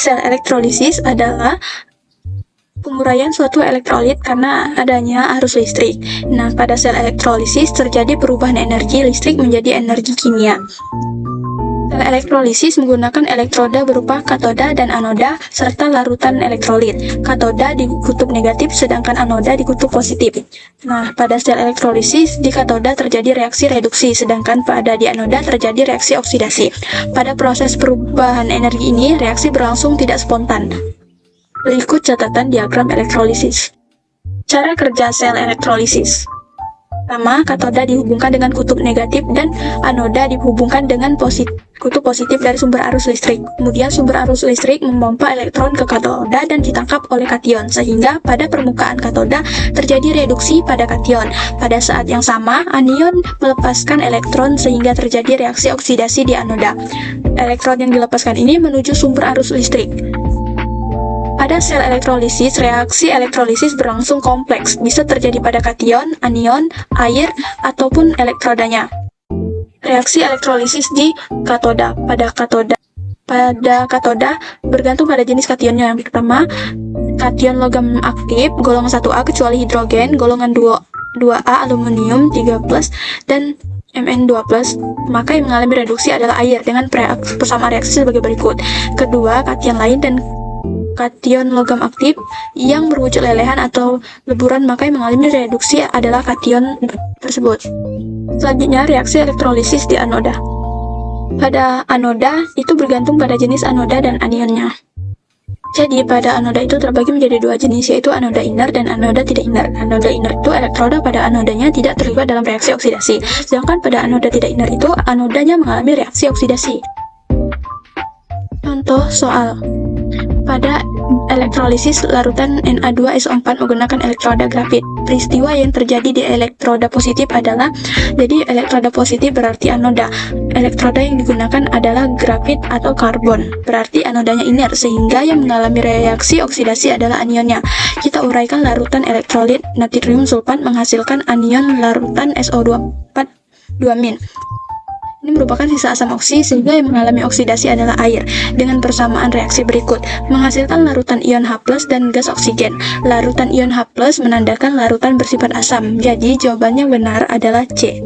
Sel elektrolisis adalah penguraian suatu elektrolit karena adanya arus listrik. Nah, pada sel elektrolisis terjadi perubahan energi listrik menjadi energi kimia. Sel elektrolisis menggunakan elektroda berupa katoda dan anoda serta larutan elektrolit. Katoda di kutub negatif sedangkan anoda di kutub positif. Nah, pada sel elektrolisis di katoda terjadi reaksi reduksi sedangkan pada di anoda terjadi reaksi oksidasi. Pada proses perubahan energi ini, reaksi berlangsung tidak spontan. Berikut catatan diagram elektrolisis. Cara kerja sel elektrolisis. Pertama, katoda dihubungkan dengan kutub negatif dan anoda dihubungkan dengan kutub positif dari sumber arus listrik. Kemudian sumber arus listrik memompa elektron ke katoda dan ditangkap oleh kation, sehingga pada permukaan katoda terjadi reduksi pada kation. Pada saat yang sama, anion melepaskan elektron sehingga terjadi reaksi oksidasi di anoda. Elektron yang dilepaskan ini menuju sumber arus listrik. Pada sel elektrolisis, reaksi elektrolisis berlangsung kompleks, bisa terjadi pada kation, anion, air, ataupun elektrodanya. Reaksi elektrolisis di katoda. Pada katoda bergantung pada jenis kationnya. Yang pertama, kation logam aktif, golongan 1A kecuali hidrogen, golongan 2A aluminium 3+, dan Mn2+, maka yang mengalami reduksi adalah air dengan persamaan reaksi sebagai berikut. Kedua, kation lain dan kation logam aktif yang berwujud lelehan atau leburan maka yang mengalami reduksi adalah kation tersebut. Selanjutnya, reaksi elektrolisis di anoda. Pada anoda itu bergantung pada jenis anoda dan anionnya. Jadi pada anoda itu terbagi menjadi dua jenis, yaitu anoda inner dan anoda tidak inner. Anoda inner itu elektroda pada anodanya tidak terlibat dalam reaksi oksidasi, sedangkan pada anoda tidak inner itu anodanya mengalami reaksi oksidasi. Contoh soal. Pada elektrolisis larutan Na2SO4 menggunakan elektroda grafit. Peristiwa yang terjadi di elektroda positif adalah, jadi elektroda positif berarti anoda. Elektroda yang digunakan adalah grafit atau karbon, berarti anodanya inert, sehingga yang mengalami reaksi oksidasi adalah anionnya. Kita uraikan larutan elektrolit natrium sulfat menghasilkan anion larutan SO2 2-. Ini merupakan sisa asam oksi sehingga yang mengalami oksidasi adalah air. Dengan persamaan reaksi berikut, menghasilkan larutan ion H+ dan gas oksigen. Larutan ion H+ menandakan larutan bersifat asam. Jadi jawabannya benar adalah C.